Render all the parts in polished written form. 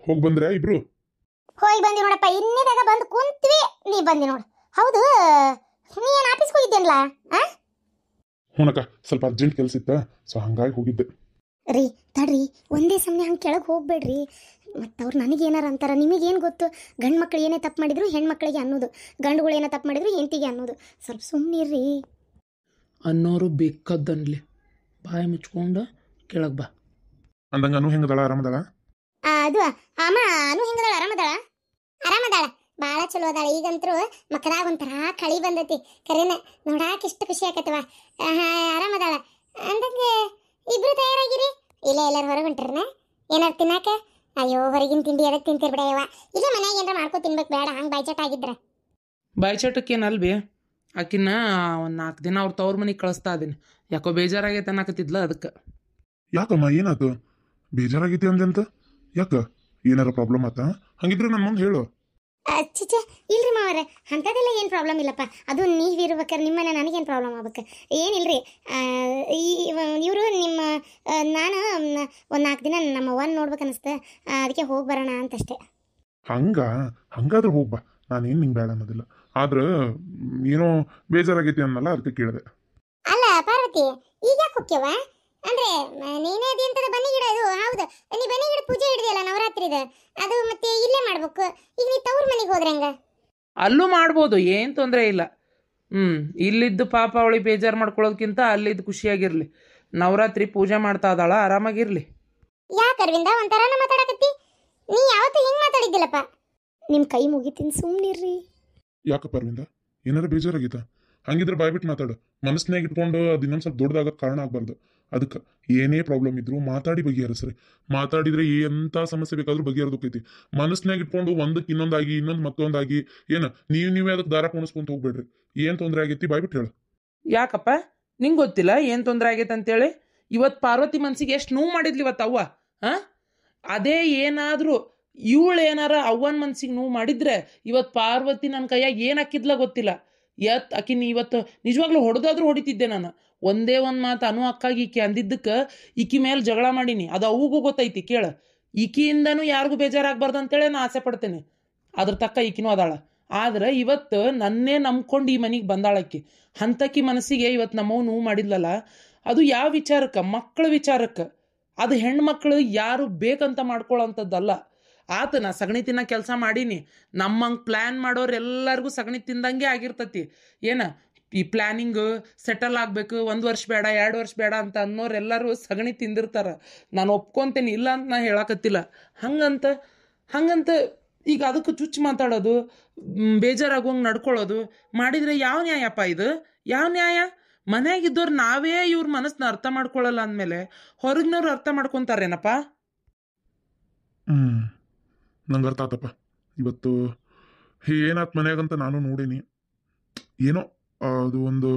ಹೋಗಿ ಬಂದ್ರೆ ಇಬ್ರು? ಹೋಗಿ ಬಂದಿ ನೋಡಪ್ಪ, ಇನ್ನಿದಾಗ ಬಂದು ಕುಂತ್ವಿ, ನೀ ಬಂದಿ ನೋಡು. ಹೌದು, ನೀ ಏನು ಆಫೀಸ್ಗೆ ಹೋಗಿದ್ದೇನಲ್ಲ? ಹೂನಕ್ಕ, ಸ್ವಲ್ಪ ಅರ್ಜೆಂಟ್ ಕೆಲಸ ಇತ್ತ, ಸೊ ಹಂಗಾಗಿ ಹೋಗಿದ್ದೆ. ರೀ ತಡ್ರಿ, ಒಂದೇ ಸಮಯ ಹಂಗೆ ಕೆಳಗೆ ಹೋಗ್ಬೇಡ್ರಿ. ಮತ್ತು ಅವ್ರು ನನಗೇನಾರ ಅಂತಾರ, ನಿಮಗೇನು ಗೊತ್ತು? ಗಂಡು ಮಕ್ಳು ಏನೇ ತಪ್ಪು ಮಾಡಿದ್ರು ಹೆಣ್ಮಕ್ಳಿಗೆ ಅನ್ನೋದು, ಗಂಡುಗಳು ಏನೋ ತಪ್ಪು ಮಾಡಿದ್ರು ಹೆಂಡತಿಗೆ ಅನ್ನೋದು. ಸ್ವಲ್ಪ ಸುಮ್ಮನಿರ್ರಿ. ಅನ್ನೋರು ಬೇಕಾದ್ದನ್ಲಿ, ಬಾಯಿ ಮುಚ್ಕೊಂಡು ಕೆಳಗೆ ಬಾ. ಅಂದಂಗ ಅನು ಹೆಂಗದಾಳ? ಆರಾಮದಾಳ? ಅದು ಅಮ್ಮ ಅನು ಹೆಂಗದಾಳ? ಆರಾಮದಾಳ, ಭಾಳ ಚಲೋ ಅದಾಳ. ಈಗಂತರೂ ಮಕ್ಕದಾಗ ಒಂಥರ ಕಳಿ ಬಂದೈತಿ. ಕರೆನ ನೋಡಾಕ ಇಷ್ಟು ಖುಷಿ ಆಕತ್ತವ. ಆರಾಮದಾಳ ಅಂದಂಗೆ ಇಬ್ರು ತಯಾರಾಗಿರಿ. ಇಲ್ಲ ಎಲ್ಲರೂ ಹೊರಗೆ ಹೊಂಟ್ರನ ಏನಾರು ತಿನ್ನಾಕ? ಅಯ್ಯೋ, ಹೊರಗಿನ ತಿಂಡಿ ಅದಕ್ಕೆ ತಿಂತಿರ್ಬಿಡವ. ಇಲ್ಲ ಮನ್ಯಾಗ ಏನಾರ ಮಾಡ್ಕೊ ತಿನ್ಬೇಕು, ಬೇಡ ಹಂಗೆ ಬಾಯ್ಚಟ ಆಗಿದ್ರ. ಬಾಯ್ಚಟಕ್ಕೇನಲ್ಬಿ, ಆಕಿನ್ನ ಒಂದು 4 ದಿನ ಅವ್ರ ತವ್ರ ಮನೆಗೆ ಕಳಿಸ್ತಾ ಇದೀನಿ. ಯಾಕೋ ಬೇಜಾರಾಗೈತೆ ಅನ್ನಕತ್ತಿದ್ಲ, ಅದಕ್ಕೆ. ಯಾಕಮ್ಮ, ಏನಾಯ್ತು? ಬೇಜಾರಾಗೈತಿ ಅಂದೆಂತ? ಯಾಕ, ಏನಾರ ಪ್ರಾಬ್ಲಮ್ ಆತಾ? ಹಂಗಿದ್ರೆ ನನ್ನ ಮುಂದೆ ಹೇಳು. ಚಿಚ್ಚೆ ಇಲ್ರಿ ಮಾವರೆ, ಅಂಥದ್ದೆಲ್ಲ ಏನು ಪ್ರಾಬ್ಲಮ್ ಇಲ್ಲಪ್ಪ. ಅದು ನೀವಿರ್ಬೇಕಾರೆ ನಿಮ್ಮನೆ ನನಗೇನು ಪ್ರಾಬ್ಲಮ್ ಆಗ್ಬೇಕು? ಏನಿಲ್ರಿ. ಇವರು ನಿಮ್ಮ ನಾನು ಒಂದು 4 ದಿನ ನಮ್ಮ ಅವ್ವನ ನೋಡ್ಬೇಕನ್ನಿಸ್ತೆ, ಅದಕ್ಕೆ ಹೋಗಿ ಬರೋಣ ಅಂತಷ್ಟೇ. ಹಂಗಾದ್ರೆ ಹೋಗ್ಬಾ, ನಾನೇನು ನಿಂಗೆ ಬೇಡ ಅನ್ನೋದಿಲ್ಲ. ಆದ್ರೆ ಏನೋ ಬೇಜಾರಾಗೈತಿ ಅನ್ನಲ್ಲ, ಅದಕ್ಕೆ ಕೇಳಿದೆ. ಅಲ್ಲ ಪಾರ್ವತಿ, ಈಗ ಯಾಕೆ ಹೋಗ್ಯವ? ಅಂದ್ರೆ ನೀನೇ ಅದೇಂತದ ಬನ್ನಿ ಗಿಡ ಇದು? ಹೌದು, ನೀ ಬನ್ನಿ ಗಿಡ ಪೂಜೆ ಹಿಡಿದಲ್ಲ ನವರಾತ್ರಿದ, ಅದು ಮತ್ತೆ ಇಲ್ಲೇ ಮಾಡ್ಬೇಕು. ಈಗ ನೀ ತವ್ರ ಮನೆಗೆ ಹೋದ್ರೆ ಹಂಗ? ಅಲ್ಲೂ ಮಾಡ್ಬೋದು, ಏನು ತೊಂದರೆ ಇಲ್ಲ. ಇಲ್ಲಿದ್ದು ಪಾಪ ಅವಳಿಗೆ ಬೇಜಾರು ಮಾಡ್ಕೊಳ್ಳೋದಕ್ಕಿಂತ ಅಲ್ಲಿದ್ದು ಖುಷಿಯಾಗಿರ್ಲಿ. ನವರಾತ್ರಿ ಪೂಜೆ ಮಾಡ್ತಾ ಇದ್ದಾಳ, ಆರಾಮಾಗಿರ್ಲಿ. ಯಾಕೆ ಅರವಿಂದ ಒಂಥರನ ಮಾತಾಡಕತ್ತಿ? ನೀ ಯಾವತ್ತೂ ಹಿಂಗೆ ಮಾತಾಡಿದ್ದಿಲ್ಲಪ್ಪ. ನಿಮ್ಮ ಕೈ ಮುಗಿತೀನಿ, ಸುಮ್ಮನಿರ್ರಿ. ಯಾಕಪ್ಪ ಅರವಿಂದ, ಏನಾರ ಬೇಜಾರಾಗಿತ್ತ? ಹಂಗಿದ್ರೆ ಬಾಯ್ಬಿಟ್ಟು ಮಾತಾಡು. ಮನಸ್ಸಿನಾಗ ಇಟ್ಕೊಂಡು ಅದು ಇನ್ನೊಂದು ಸ್ವಲ್ಪ ದೊಡ್ಡದಾಗಕ್ಕೆ ಕಾರಣ ಆಗಬಾರ್ದು. ಅದಕ್ಕೆ ಏನೇ ಪ್ರಾಬ್ಲಮ್ ಇದ್ರು ಮಾತಾಡಿ ಬಗೆಹರಿಸ್ರಿ. ಮಾತಾಡಿದ್ರೆ ಎಂಥ ಸಮಸ್ಯೆ ಬೇಕಾದ್ರೂ ಬಗೆಹರಿದೋಕೈತಿ. ಮನಸ್ಸಿನಾಗ ಇಟ್ಕೊಂಡು ಒಂದಕ್ಕೆ ಇನ್ನೊಂದಾಗಿ ಇನ್ನೊಂದು ಮತ್ತೊಂದಾಗಿ ಏನು ನೀವೇ ಅದಕ್ಕೆ ದಾರ ಕುಣಿಸ್ಕೊಂತ ಹೋಗ್ಬೇಡ್ರಿ. ಏನು ತೊಂದರೆ ಆಗೈತಿ ಬಾಯ್ಬಿಟ್ಟು ಹೇಳು. ಯಾಕಪ್ಪ, ನಿಂಗೆ ಗೊತ್ತಿಲ್ಲ ಏನು ತೊಂದರೆ ಆಗೈತೆ ಅಂತೇಳಿ? ಇವತ್ತು ಪಾರ್ವತಿ ಮನ್ಸಿಗೆ ಎಷ್ಟು ನೋವು ಮಾಡಿದ್ಲಿ ಇವತ್ತು ಅವ್ವ. ಅದೇ ಏನಾದರೂ ಇವಳು ಏನಾರ ಅವ್ವನ ಮನ್ಸಿಗೆ ನೋವು ಮಾಡಿದ್ರೆ ಇವತ್ತು ಪಾರ್ವತಿ ನನ್ನ ಕೈಯಾಗ ಏನು ಹಾಕಿದ್ಲ ಗೊತ್ತಿಲ್ಲ. ಆಕಿನ ಇವತ್ತು ನಿಜವಾಗ್ಲೂ ಹೊಡೆದಾದ್ರೂ ಹೊಡಿತಿದ್ದೆ ನಾನು. ಒಂದೇ ಒಂದು ಮಾತು ಅನು ಅಕ್ಕಾಗಿ ಈಕಿ ಅಂದಿದ್ದಕ್ಕೆ ಈಕಿ ಮೇಲೆ ಜಗಳ ಮಾಡೀನಿ. ಅದು ಅವಗೂ ಗೊತ್ತೈತಿ, ಕೇಳ. ಈಕಿಯಿಂದನೂ ಯಾರಿಗೂ ಬೇಜಾರಾಗಬಾರ್ದು ಅಂತೇಳಿ ನಾನು ಆಸೆ ಪಡ್ತೇನೆ. ಅದ್ರ ತಕ್ಕ ಈಕಿನೂ ಅದಾಳ. ಆದ್ರೆ ಇವತ್ತು ನನ್ನೇ ನಂಬ್ಕೊಂಡು ಈ ಮನೆಗೆ ಬಂದಾಳಕ್ಕಿ. ಅಂಥಕ್ಕಿ ಮನಸ್ಸಿಗೆ ಇವತ್ತು ನಮ್ಮವು ನೋವು ಮಾಡಿದ್ಲಲ್ಲ, ಅದು ಯಾವ ವಿಚಾರಕ್ಕೆ? ಮಕ್ಕಳ ವಿಚಾರಕ್ಕೆ. ಅದು ಹೆಣ್ಮಕ್ಳು ಯಾರು ಬೇಕಂತ ಮಾಡ್ಕೊಳ್ಳೋಂಥದ್ದಲ್ಲ. ಆತ ನಾ ಸಗಣಿ ತಿನ್ನೋ ಕೆಲಸ ಮಾಡೀನಿ. ನಮ್ಮಂಗೆ ಪ್ಲ್ಯಾನ್ ಮಾಡೋರೆಲ್ಲರಿಗೂ ಸಗಣಿ ತಿಂದಂಗೆ ಆಗಿರ್ತತಿ. ಈ ಪ್ಲ್ಯಾನಿಂಗು ಸೆಟಲ್ ಆಗಬೇಕು, 1 ವರ್ಷ ಬೇಡ 2 ವರ್ಷ ಬೇಡ ಅಂತ ಅನ್ನೋರೆಲ್ಲರೂ ಸಗಣಿ ತಿಂದಿರ್ತಾರೆ. ನಾನು ಒಪ್ಕೊತೇನೆ, ಇಲ್ಲ ಅಂತ ನಾ ಹೇಳಕತ್ತಿಲ್ಲ. ಹಂಗಂತ ಈಗ ಅದಕ್ಕೆ ಚುಚ್ಚು ಮಾತಾಡೋದು, ಬೇಜಾರಾಗುವಂಗೆ ನಡ್ಕೊಳ್ಳೋದು ಮಾಡಿದರೆ ಯಾವ ನ್ಯಾಯಪ್ಪ ಇದು? ಯಾವ ನ್ಯಾಯ? ಮನೆಯಾಗಿದ್ದವ್ರು ನಾವೇ ಇವ್ರ ಮನಸ್ಸನ್ನ ಅರ್ಥ ಮಾಡ್ಕೊಳ್ಳಲ್ಲ ಅಂದಮೇಲೆ ಹೊರಗಿನವ್ರು ಅರ್ಥ ಮಾಡ್ಕೊತಾರೇನಪ್ಪ? ನಂಗೆ ಅರ್ಥ ಆತಪ್ಪ. ಇವತ್ತು ಏನಾತ್ ಮನ್ಯಾಗಂತ ನಾನು ನೋಡೀನಿ. ಏನೋ ಅದು ಒಂದು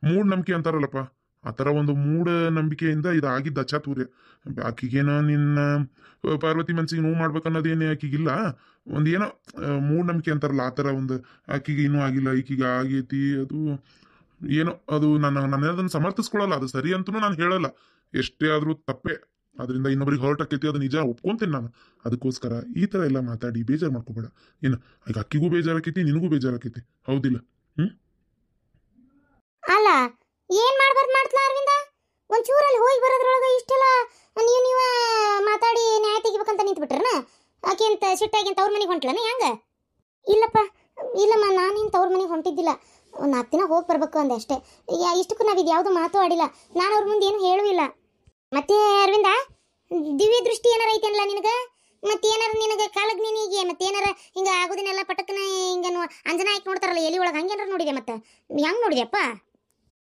ಮೂಢನಂಬಿಕೆ ಅಂತಾರಲ್ಲಪ್ಪ, ಆ ಥರ ಒಂದು ಮೂಢನಂಬಿಕೆಯಿಂದ ಇದಾಗಿದ್ದ ಅಚಾತುರ್ಯ. ಆಕಿಗೇನೋ ನಿನ್ನ ಪಾರ್ವತಿ ಮನ್ಸಿಗೆ ನೋವು ಮಾಡ್ಬೇಕನ್ನೋದೇನು ಆಕಿಗಿಲ್ಲ. ಒಂದು ಏನೋ ಮೂಢನಂಬಿಕೆ ಅಂತಾರಲ್ಲ, ಆ ಥರ ಒಂದು ಆಕಿಗೆ ಇನ್ನೂ ಆಗಿಲ್ಲ, ಈಕಿಗೆ ಆಗೈತಿ. ಅದು ಏನೋ ಅದು ನಾನು ಅದನ್ನು ಸಮರ್ಥಿಸ್ಕೊಳ್ಳಲ್ಲ. ಅದು ಸರಿ ಅಂತಲೂ ನಾನು ಹೇಳಲ್ಲ, ಎಷ್ಟೇ ಆದರೂ ತಪ್ಪೇ. ಅದರಿಂದ ಇನ್ನೊಬ್ರಿಗೆ ಹೊರಟ್ ಆಕೈತಿ, ಅದು ನಿಜ ಒಪ್ಕೊಂತೀನಿ ನಾನು. ಅದಕ್ಕೋಸ್ಕರ ಈ ಥರ ಎಲ್ಲ ಮಾತಾಡಿ ಬೇಜಾರು ಮಾಡ್ಕೋಬೇಡ. ಏನು ಈಗ ಅಕ್ಕಿಗೂ ಬೇಜಾರಾಕೈತಿ, ನಿನಗೂ ಬೇಜಾರಾಕೈತಿ, ಹೌದಿಲ್ಲ? ಅಲ್ಲ, ಏನ್ ಮಾಡ್ಬಾರ್ದು ಮಾಡ್ತಲ ಅರವಿಂದ? ಒಂಚೂರಲ್ಲಿ ಹೋಗಿ ಬರೋದ್ರೊಳಗೆ ಇಷ್ಟೆಲ್ಲ ನೀವು ಮಾತಾಡಿ ನ್ಯಾಯ ತೆಗಿಬೇಕಂತ ನಿಂತ್ಬಿಟ್ರನ? ಆಕೆ ಅಂತ ಸಿಟ್ಟಾಗಿ ಅಂತ ಅವ್ರ ಮನೆಗೆ ಹೊಂಟ್ಲನ ಹೆಂಗ? ಇಲ್ಲಮ್ಮ, ನಾನೇನು ತವ್ರ ಮನೆಗೆ ಹೊಂಟಿದ್ದಿಲ್ಲ. ಒಂದು 4 ದಿನ ಹೋಗಿ ಬರ್ಬೇಕು ಅಂದೆ ಅಷ್ಟೇ. ಇಷ್ಟಕ್ಕೂ ನಾವಿದು ಯಾವುದು ಮಾತು ಆಡಿಲ್ಲ. ನಾನು ಅವ್ರ ಮುಂದೆ ಏನು ಹೇಳುವಿಲ್ಲ. ಮತ್ತೆ ಅರವಿಂದ, ದಿವ್ಯ ದೃಷ್ಟಿ ಏನಾರ ಐತೇನಲ್ಲ ನಿನಗೆ? ಮತ್ತೇನಾರ ನಿನಗೆ ಕಾಲಗ್ ನೀನಿಗೆ ಮತ್ತೇನಾರ ಹಿಂಗೆ ಆಗೋದನ್ನೆಲ್ಲ ಪಟಕ್ನ ಹಿಂಗೆ ಅಂಜನ ಹಾಕಿ ನೋಡ್ತಾರಲ್ಲ ಎಲಿ ಒಳಗೆ, ಹಂಗೇನಾರ ನೋಡಿದೆ? ಮತ್ತೆ ಹೆಂಗೆ ನೋಡಿದೆಪ್ಪ?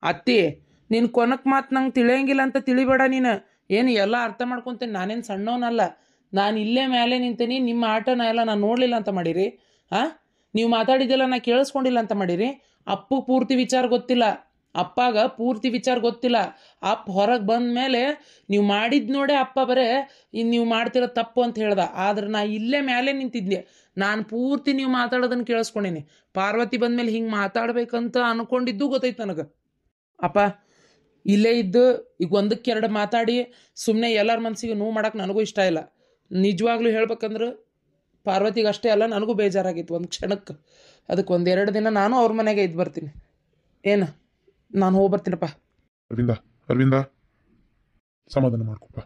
ಅತ್ತಿ, ನಿನ್ನ ಕೊನಕ್ ಮಾತು ನಂಗೆ ತಿಳಿಯಂಗಿಲ್ಲ ಅಂತ ತಿಳಿಬೇಡ ನೀನು. ಏನು ಎಲ್ಲ ಅರ್ಥ ಮಾಡ್ಕೊತೀನಿ, ನಾನೇನು ಸಣ್ಣವನಲ್ಲ. ನಾನು ಇಲ್ಲೇ ಮೇಲೆ ನಿಂತೀನಿ, ನಿಮ್ಮ ಆಟನ ಎಲ್ಲ ನಾನು ನೋಡಲಿಲ್ಲ ಅಂತ ಮಾಡಿರಿ? ನೀವು ಮಾತಾಡಿದ್ದೆಲ್ಲ ನಾನು ಕೇಳಿಸ್ಕೊಂಡಿಲ್ಲ ಅಂತ ಮಾಡಿರಿ? ಅಪ್ಪು ಪೂರ್ತಿ ವಿಚಾರ ಗೊತ್ತಿಲ್ಲ, ಅಪ್ಪಾಗ ಪೂರ್ತಿ ವಿಚಾರ ಗೊತ್ತಿಲ್ಲ. ಅಪ್ಪ ಹೊರಗೆ ಬಂದ ಮೇಲೆ ನೀವು ಮಾಡಿದ್ದು ನೋಡೇ ಅಪ್ಪ ಬರೇ ನೀವು ಮಾಡ್ತಿರೋ ತಪ್ಪು ಅಂತ ಹೇಳ್ದ. ಆದ್ರೆ ನಾ ಇಲ್ಲೇ ಮೇಲೆ ನಿಂತಿದ್ದೆ, ನಾನು ಪೂರ್ತಿ ನೀವು ಮಾತಾಡೋದನ್ನು ಕೇಳಿಸ್ಕೊಂಡೀನಿ. ಪಾರ್ವತಿ ಬಂದಮೇಲೆ ಹಿಂಗೆ ಮಾತಾಡ್ಬೇಕಂತ ಅಂದ್ಕೊಂಡಿದ್ದು ಗೊತ್ತೈತೆ ನನಗೆ. ಅಪ್ಪ ಇಲ್ಲೇ ಇದ್ದು ಈಗ 1-2 ಮಾತಾಡಿ ಸುಮ್ಮನೆ ಎಲ್ಲರ ಮನಸ್ಸಿಗೆ ನೋವು ಮಾಡೋಕೆ ನನಗೂ ಇಷ್ಟ ಇಲ್ಲ. ನಿಜವಾಗ್ಲೂ ಹೇಳ್ಬೇಕಂದ್ರೆ ಪಾರ್ವತಿಗೆ ಅಷ್ಟೇ ಅಲ್ಲ, ನನಗೂ ಬೇಜಾರಾಗಿತ್ತು ಒಂದು ಕ್ಷಣಕ್ಕೆ. ಅದಕ್ಕೆ 1-2 ದಿನ ನಾನು ಅವ್ರ ಮನೆಗೆ ಇದ್ದು ಬರ್ತೀನಿ. ಏನು, ನಾನು ಹೋಗಿ ಬರ್ತೀನಪ್ಪ. ಅರವಿಂದ ಸಮಾಧಾನ ಮಾಡ್ಕೊಪ್ಪ.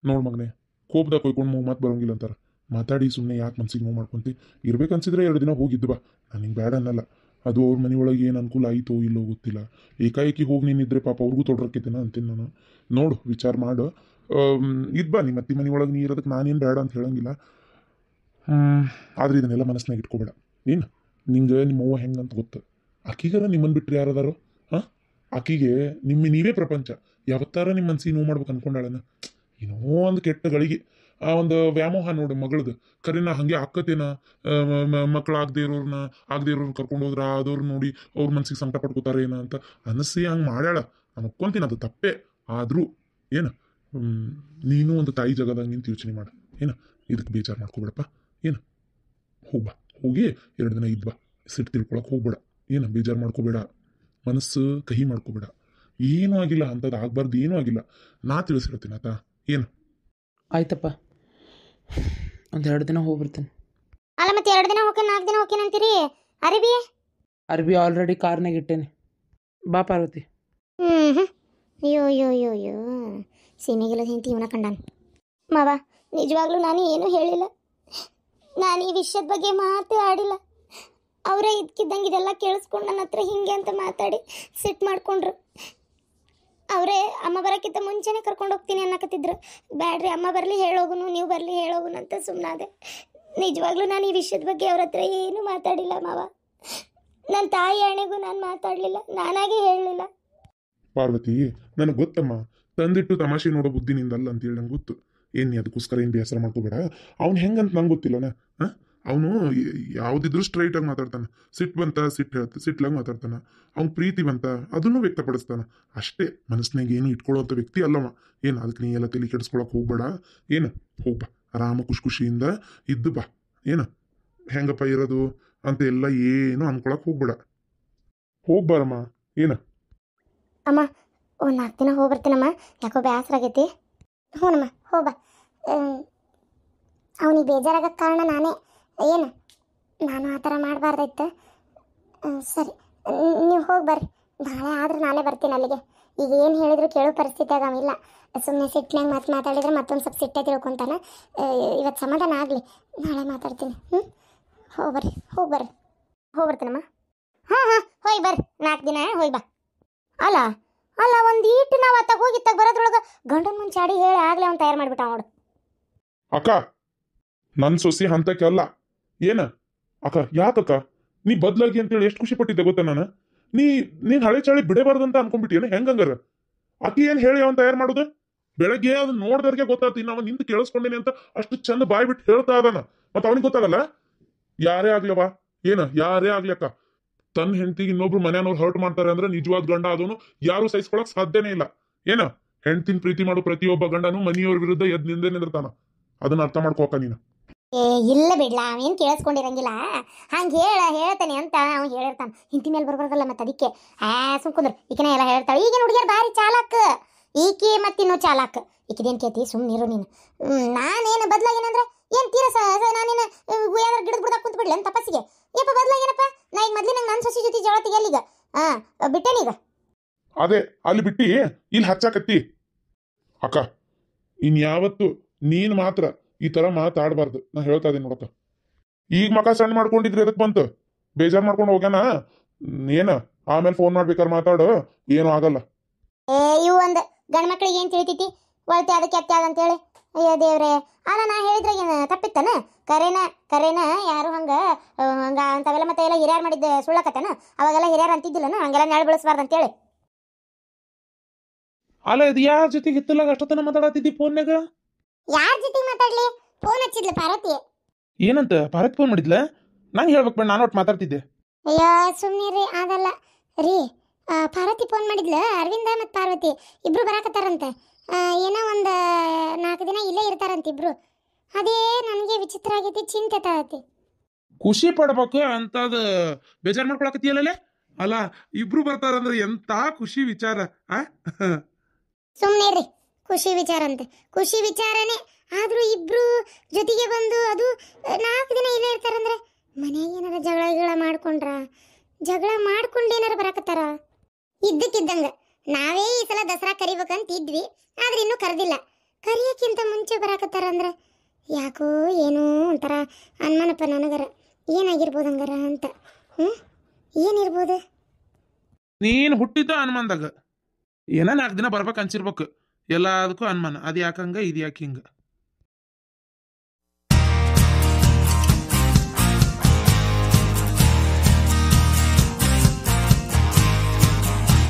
ನೋಡು ಮಗನೇ, ಕೋಪದಾಗ ಕೊಯ್ಕೊಂಡು ಮಾತು ಬರೋಂಗಿಲ್ಲ ಅಂತಾರೆ. ಮಾತಾಡಿ ಸುಮ್ಮನೆ ಯಾಕೆ ಮನ್ಸಿಗೆ ನೋವು ಮಾಡ್ಕೊಂತಿ. ಇರ್ಬೇಕನ್ಸಿದ್ರೆ 2 ದಿನ ಹೋಗಿದ್ದು ಬಾ, ನಾನು ಹಿಂಗೆ ಬೇಡ ಅನ್ನಲ್ಲ. ಅದು ಅವ್ರ ಮನೆಯೊಳಗೆ ಏನು ಅನುಕೂಲ ಆಯಿತೋ ಇಲ್ಲೋ ಗೊತ್ತಿಲ್ಲ. ಏಕಾಏಕಿ ಹೋಗಿ ನೀನಿದ್ರೆ ಪಾಪ ಅವ್ರಿಗೂ ತೊಡ್ರಕ್ಕೈತೇನ ಅಂತೀನಿ ನಾನು. ನೋಡು, ವಿಚಾರ ಮಾಡು. ಬಾ ನಿಮ್ಮ ಅತ್ತಿ ಮನೆಯೊಳಗೆ ನೀ ಇರೋದಕ್ಕೆ ನಾನೇನು ಬೇಡ ಅಂತ ಹೇಳಂಗಿಲ್ಲ. ಆದ್ರೆ ಇದನ್ನೆಲ್ಲ ಮನಸ್ಸಿನಾಗ ಇಟ್ಕೋಬೇಡ. ಏನು ನಿಂಗೆ ನಿಮ್ಮವ್ವ ಹೆಂಗೆ ಅಂತ ಗೊತ್ತು. ಆಕಿಗಾರ ನಿಮ್ಮನ್ನು ಬಿಟ್ಟರೆ ಯಾರದಾರೋ? ಹಾಂ, ಆಕಿಗೆ ನೀವೇ ಪ್ರಪಂಚ. ಯಾವತ್ತಾರ ನಿಮ್ಮ ಮನ್ಸಿಗೆ ನೋವು ಮಾಡ್ಬೇಕು ಅನ್ಕೊಂಡಾಳನ? ಏನೋ ಒಂದು ಕೆಟ್ಟ ಗಳಿಗೆ ಆ ಒಂದು ವ್ಯಾಮೋಹ ನೋಡು ಮಗಳದು. ಕರಿನ ಹಾಗೆ ಆಕ್ಕತೇನ, ಮಕ್ಕಳು ಆಗದೆ ಇರೋರ್ನ ಕರ್ಕೊಂಡು ಹೋದ್ರ ಆದವ್ರು ನೋಡಿ ಅವ್ರ ಮನ್ಸಿಗೆ ಸಂಕಟ ಪಡ್ಕೋತಾರೆ ಏನ ಅಂತ ಅನಿಸಿ ಹಂಗೆ ಮಾಡ್ಯಾಳ. ನಾನು ಒಪ್ಕೊಂತೀನಿ, ಅದು ತಪ್ಪೇ. ಆದರೂ ಏನು, ನೀನು ಒಂದು ತಾಯಿ ಜಗದಾಗ ನಿಂತು ಯೋಚನೆ ಮಾಡ. ಏನು, ಇದಕ್ಕೆ ಬೇಜಾರು ಮಾಡ್ಕೋಬೇಡಪ್ಪ. ಏನು, ಹೋಗ್ಬಾ, ಹೋಗಿ 2 ದಿನ ಇದ್ಬಾ. ಸಿಟ್ಟು ತಿಳ್ಕೊಳಕ್ಕೆ ಹೋಗ್ಬೇಡ. ಏನು, ಬೇಜಾರು ಮಾಡ್ಕೋಬೇಡ, ಮನಸ್ಸು ಕಹಿ ಮಾಡ್ಕೋಬೇಡ. ಏನೂ ಆಗಿಲ್ಲ, ಅಂಥದ್ದು ಆಗ್ಬಾರ್ದು, ಏನೂ ಆಗಿಲ್ಲ. ನಾ ತಿಳಿಸಿರ್ತೀನಿ ಆತ. ಏನು, ಆಯ್ತಪ್ಪ, 1-2 ದಿನ ಹೋಗ್ಬರ್ತೀನಿ. ಅಲ್ಲ ಮತ್ತೆ 2 ದಿನ ಹೋಗಿ 4 ದಿನ ಹೋಗಿ ಅಂತೀರಿ? ಅರಿವಿ ಆಲ್ರೆಡಿ ಕಾರ್ನಾಗ ಇಟ್ಟೇನೆ. ಬಾ ಪಾರ್ವತಿ. ಅಯ್ಯೋ ಸೀಮೆಗಿಲ್ಲ ಹೆಂಡತಿ ಇವನ ಕಂಡಾನ. ಮಾವ, ನಿಜವಾಗ್ಲೂ ನಾನು ಏನೂ ಹೇಳಿಲ್ಲ. ನಾನು ಈ ವಿಷಯದ ಬಗ್ಗೆ ಮಾತೇ ಆಡಿಲ್ಲ. ಅವರೇ ಇದಕ್ಕಿದ್ದಂಗೆ ಇದೆಲ್ಲ ಕೇಳಿಸ್ಕೊಂಡು ನನ್ನ ಹತ್ರ ಹಿಂಗೆ ಅಂತ ಮಾತಾಡಿ ಸಿಟ್ಟು ಮಾಡ್ಕೊಂಡ್ರು. ಅವರೇ ಅಮ್ಮ ಬರೋಕ್ಕಿಂತ ಮುಂಚೆನೇ ಕರ್ಕೊಂಡು ಹೋಗ್ತೀನಿ ಅನ್ನಕತ್ತಿದ್ರು. ಬ್ಯಾಡ್ರಿ, ಅಮ್ಮ ಬರಲಿ ಹೇಳೋಗುನು, ನೀವು ಬರಲಿ ಹೇಳೋಗುನು ಅಂತ ಸುಮ್ಮನಾದೆ. ನಿಜವಾಗ್ಲೂ ನಾನು ಈ ವಿಷಯದ ಬಗ್ಗೆ ಅವ್ರ ಹತ್ರ ಏನೂ ಮಾತಾಡಿಲ್ಲ ಮಾವ. ನನ್ನ ತಾಯಿ ಅಣ್ಣೆಗೂ ನಾನು ಮಾತಾಡಲಿಲ್ಲ, ನಾನಾಗೆ ಹೇಳಲಿಲ್ಲ. ಪಾರ್ವತಿ, ನನಗೆ ಗೊತ್ತಮ್ಮ, ತಂದಿಟ್ಟು ತಮಾಷೆ ನೋಡೋ ಬುದ್ಧಿ ನಿಂದಲ್ಲ ಅಂತೇಳಿ ನಂಗೆ ಗೊತ್ತು. ಏನು ನೀ ಅದಕ್ಕೋಸ್ಕರ ಏನು ಬೇಸರ ಮಾಡ್ಕೋಬೇಡ. ಅವ್ನು ಹೆಂಗಂತ ನಂಗೆ ಗೊತ್ತಿಲ್ಲನ. ಅವನು ಯಾವುದಿದ್ರು ಸ್ಟ್ರೈಟಾಗಿ ಮಾತಾಡ್ತಾನೆ. ಸಿಟ್ಟು ಬಂತ ಸಿಟ್ಲಾಗಿ ಮಾತಾಡ್ತಾನೆ. ಅವ್ನು ಪ್ರೀತಿ ಬಂತ ಅದನ್ನು ವ್ಯಕ್ತಪಡಿಸ್ತಾನೆ. ಅಷ್ಟೇ, ಮನಸ್ಸಿನಾಗ ಏನು ಇಟ್ಕೊಳ್ಳೋಂಥ ವ್ಯಕ್ತಿ ಅಲ್ಲವ. ಏನು, ಅದಕ್ಕೆ ನೀ ಎಲ್ಲ ತಲೆ ಕೆಡಿಸ್ಕೊಳಕ್ಕೆ ಹೋಗ್ಬೇಡ. ಏನು, ಹೋಗ್ಬಾ, ಆರಾಮ ಖುಷಿಯಿಂದ ಇದ್ದು ಬಾ. ಏನು, ಹೆಂಗಪ್ಪ ಇರೋದು ಅಂತ ಎಲ್ಲ ಏನು ಅನ್ಕೊಳಕ್ಕೆ ಹೋಗ್ಬೇಡ. ಹೋಗ್ಬಾರಮ್ಮ. ಏನು ಅಮ್ಮ, ಒಂದು 4 ದಿನ ಹೋಗಿ ಬರ್ತೀನಮ್ಮ, ಯಾಕೋ ಬೇಸರ ಆಗೈತಿ. ಹ್ಞೂನಮ್ಮ, ಹೋಗ್ಬಾ. ಅವನಿಗೆ ಬೇಜಾರಾಗಕ್ಕೆ ಕಾರಣ ನಾನೇ. ಏನು, ನಾನು ಆ ಥರ ಮಾಡಬಾರ್ದಾಯ್ತು. ಸರಿ, ನೀವು ಹೋಗಿ ಬರ್ರಿ. ನಾಳೆ ಆದ್ರೆ ನಾನೇ ಬರ್ತೀನಿ ಅಲ್ಲಿಗೆ. ಈಗ ಏನು ಹೇಳಿದ್ರು ಕೇಳೋ ಪರಿಸ್ಥಿತಿಯಾಗ ಅವಿಲ್ಲ. ಸುಮ್ಮನೆ ಸಿಟ್ಟಿನಾಗ ಮಾತಾಡಿದ್ರೆ ಮತ್ತೊಂದು ಸ್ವಲ್ಪ ಸಿಟ್ಟೆ ತಿಳ್ಕೊತಾನೆ. ಇವತ್ತು ಸಮಾಧಾನ ಆಗಲಿ, ನಾಳೆ ಮಾತಾಡ್ತೀನಿ. ಹೋಗಿ ಬರ್ತೀನಮ್ಮ. ಹಾಂ ಹೋಗಿ ಬರ್ರಿ, 4 ದಿನ ಹೋಗಿ ಬಾ. ಅಲ್ಲ ಒಂದು ಈಟು ನಾವು ಅತ್ತಾಗ ಹೋಗಿತ್ತಾಗ ಬರೋದ್ರೊಳಗೆ ಗಂಡನ ಮುಂಚೆ ಅಡಿ ಹೇಳಿ ಆಗಲೇ ಅವ್ನು ತಯಾರು ಮಾಡಿಬಿಟ್ಟ ನೋಡು. ಅಕ್ಕ, ನನ್ನ ಸೊಸಿ ಹಂತಕ್ಕೆ ಅಲ್ಲ. ಏನ ಅಕ್ಕ, ಯಾಕಕ್ಕ ನೀ ಬದ್ಲಾಗಿ ಅಂತೇಳಿ ಎಷ್ಟು ಖುಷಿ ಪಟ್ಟಿದ್ದೆ ಗೊತ್ತಾ ನಾನು. ನೀನ್ ಹಳೆ ಚಾಳಿ ಬಿಡಬಾರ್ದಂತ ಅನ್ಕೊಂಡ್ಬಿಟ್ಟಿಯೇನ? ಹೆಂಗಂಗಾರ ಆಕಿ ಏನ್ ಹೇಳಿ ಅವನ್ ತಯಾರು ಮಾಡೋದು? ಬೆಳಗ್ಗೆ ಅದನ್ನ ನೋಡ್ದವ್ರಿಗೆ ಗೊತ್ತಾಗ್ತಿ ನಾವು ನಿಂತು ಕೇಳಿಸ್ಕೊಂಡೇನೆ ಅಂತ ಅಷ್ಟು ಚಂದ ಬಾಯ್ ಬಿಟ್ಟು ಹೇಳ್ತಾ ಇದಾನ. ಮತ್ತ ಅವನಿಗೆ ಗೊತ್ತಾಗಲ್ಲ? ಯಾರೇ ಆಗ್ಲವ, ಯಾರೇ ಆಗ್ಲಿ ಅಕ್ಕ, ತನ್ನ ಹೆಂಡತಿಗೆ ಇನ್ನೊಬ್ರು ಮನೆಯವ್ರು ಹರ್ಟ್ ಮಾಡ್ತಾರೆ ಅಂದ್ರೆ ನಿಜವಾದ ಗಂಡ ಅದನ್ನು ಯಾರು ಸಹಿಸ್ಕೊಳಕ್ ಸಾಧ್ಯನೇ ಇಲ್ಲ. ಹೆಂಡತಿನ ಪ್ರೀತಿ ಮಾಡೋ ಪ್ರತಿಯೊಬ್ಬ ಗಂಡನು ಮನೆಯವ್ರ ವಿರುದ್ಧ ಎದ್ ನಿಂದೆ ನಿಂದಿರ್ತಾನ. ಅದನ್ನ ಅರ್ಥ ಮಾಡ್ಕೋಕ ನೀನು. ಇಲ್ಲ ಬಿಡ್ಲ, ಅವೇನು ಕೇಳಿಸ್ಕೊಂಡಿರಂಗಿಲ್ಲ. ಹಂಗೆ ಹೇಳ್ತಾನೆ ಅಂತ ಅವ್ನು ಹೇಳಿರ್ತಾನೆ. ಹಿಂತಿ ಮೇಲೆ ಬರ್ಬಾರ್ದಲ್ಲ ಮತ್ತೆ ಅದಕ್ಕೆ. ಸುಮ್ಕುಂದ್ರು, ಈಕಿನ ಎಲ್ಲ ಹೇಳ್ತಾಳೆ. ಈಗಿನ ಹುಡುಗಿಯರು ಭಾರಿ ಚಾಲಾಕ್. ಈಕಿ ಮತ್ತಿನ್ನೂ ಚಾಲಾಕ್. ಈಕಿದೇನು ಕೇಳ್ತಿ, ಸುಮ್ಮನಿರು ನೀನು. ನಾನೇನು ಬದಲಾಗೇನಂದ್ರೆ ಏನು ತೀರಸ ನಾನೇನು ಏನಾರು ಗಿಡದ ಬಿಡ್ದಾಗ ಕುಂತು ಬಿಡ್ಲಿ ಅಂತ ತಪಸ್ಸಿಗೆ? ಯಪ್ಪ ಬದಲಾಗೇನಪ್ಪ, ನಾ ಈಗ ಮೊದ್ಲು ನಂಗೆ ನನ್ನ ಸೊಸಿ ಜೊತೆ ಜಳತಿಗೆ ಅಲ್ಲಿಗ ಬಿಟ್ಟೇನೀಗ. ಅದೇ ಅಲ್ಲಿ ಬಿಟ್ಟಿ ಇಲ್ಲಿ ಹಚ್ಚಾಕತ್ತಿ. ಅಕ್ಕ, ಇನ್ಯಾವತ್ತು ನೀನ್ ಮಾತ್ರ ಈ ತರ ಮಾತಾಡಬಾರ್ದು. ನಾ ಹೇಳ್ತಾ ಇದೀನಿ ನೋಡಕ್ಕ. ಈಗ ಮಕ ಸಣ್ಣ ಮಾಡ್ಕೊಂಡಿದ್ರಿ ಅದಕ್ಕೆ ಬಂತು. ಬೇಜಾರ್ ಮಾಡ್ಕೊಂಡು ಹೋಗ್ಯಾನ. ಏನ ಆಮೇಲೆ ಫೋನ್ ಮಾಡ್ಬೇಕಾದ್ರೆ ಮಾತಾಡು, ಏನೂ ಆಗಲ್ಲ. ಇವು ಒಂದು ಗಂಡ ಮಕ್ಳಿಗೆ ಏನು ತಿಳಿತೈತಿ, ಒಳತೆ ಅದಕ್ಕೆ ಅತ್ತೆ ಅದಂತೇಳಿ. ಅಯ್ಯೋ ದೇವ್ರೆ, ನಾ ಹೇಳಿದ್ರೆ ಏನು ತಪ್ಪಿತ್ತಾನ? ಕರೇನ ಯಾರು ಹಂಗ ಅಂತಾವೆಲ್ಲ ಮತ್ತೆ ಎಲ್ಲ ಹಿರಿಯರ್ ಮಾಡಿದ್ದ ಸುಳ್ಳಕತ್ತನ? ಅವಾಗೆಲ್ಲ ಹಿರಿಯರ್ ಅಂತಿದ್ದಿಲ್ಲನ ಹಂಗೆಲ್ಲ ನೆಳ ಬೆಳೆಸಬಾರ್ದು ಅಂತೇಳಿ. ಅಲ್ಲ, ಇದು ಯಾರ ಜೊತೆಗೆ ಇತ್ತಲಾಗ ಅಷ್ಟೊತ್ತನ ಮಾತಾಡತ್ತಿದ್ದಿ ಫೋನ್ಯಾಗ? ಯಾರ ಜೊತೆಗೆ ಮಾತಾಡ್ಲಿ? ಫೋನ್ ಹಚ್ಚಿದ್ಲ ಪಾರ್ವತಿ. ಏನಂತ ಪಾರ್ವತಿ ಫೋನ್ ಮಾಡಿದ್ಲ? ನಂಗೆ ಹೇಳ್ಬೇಕು ಬೇಡ, ನಾನು ಒಟ್ಟು ಮಾತಾಡ್ತಿದ್ದೆ. ಅಯ್ಯೋ ಸುಮ್ಮನಿರಿ, ಅದಲ್ಲ ರೀ. ಪಾರ್ವತಿ ಫೋನ್ ಮಾಡಿದ್ಲ. ಅರವಿಂದ ಮತ್ತು ಪಾರ್ವತಿ ಇಬ್ರು ಬರಾಕತ್ತಾರಂತೆ. ಏನೋ ಒಂದು 4 ದಿನ ಇಲ್ಲೇ ಇರ್ತಾರಂತ ಇಬ್ರು. ಅದೇ ನನಗೆ ವಿಚಿತ್ರ ಆಗೈತಿ, ಚಿಂತೆ ತಾಳತಿ. ಖುಷಿ ಪಡ್ಬೇಕು ಅಂತದ ಬೇಜಾರು ಮಾಡ್ಕೊಳಕತ್ತಿಯಲ್ಲ. ಅಲ್ಲ, ಇಬ್ರು ಬರ್ತಾರಂದ್ರೆ ಎಂತ ಖುಷಿ ವಿಚಾರ. ಸುಮ್ಮನೆ ರೀ, ಖುಷಿ ವಿಚಾರ ಅಂತೆ. ಖುಷಿ ವಿಚಾರನೇ ಆದ್ರೂ ಇಬ್ರು ಜೊತೆಗೆ ಬಂದು ಅದು 4 ದಿನ ಇಲ್ಲೇ ಇರ್ತಾರಂದ್ರೆ ಮನೆಯಾಗ ಏನಾರ ಜಗಳ ಮಾಡ್ಕೊಂಡ್ರ ಜಗಳ ಮಾಡ್ಕೊಂಡು ಏನಾರ ಬರಾಕತ್ತಾರ. ಇದ್ದಕ್ಕಿದ್ದಂಗ ನಾವೇ ಈ ಸಲ ದಸರಾ ಕರಿಬೇಕಂತ ಇದ್ವಿ, ಆದ್ರೆ ಇನ್ನೂ ಕರೆದಿಲ್ಲ. ಕರಿಯಕ್ಕಿಂತ ಮುಂಚೆ ಬರಾಕತ್ತಾರ ಅಂದ್ರೆ ಯಾಕೋ ಏನೋ ಒಂಥರ ಅನ್ಮನಪ್ಪ ನನಗರ. ಏನಾಗಿರ್ಬೋದು ಹಂಗಾರ ಅಂತ. ಏನಿರ್ಬೋದು? ನೀನು ಹುಟ್ಟಿದ್ದ ಅನುಮಾನದಾಗ ಏನ 4 ದಿನ ಬರ್ಬೇಕು ಅನ್ಸಿರ್ಬೇಕು. ಎಲ್ಲದಕ್ಕೂ ಅನುಮಾನ. ಅದು ಯಾಕಂಗ ಇದು ಯಾಕೆ ಹಿಂಗ.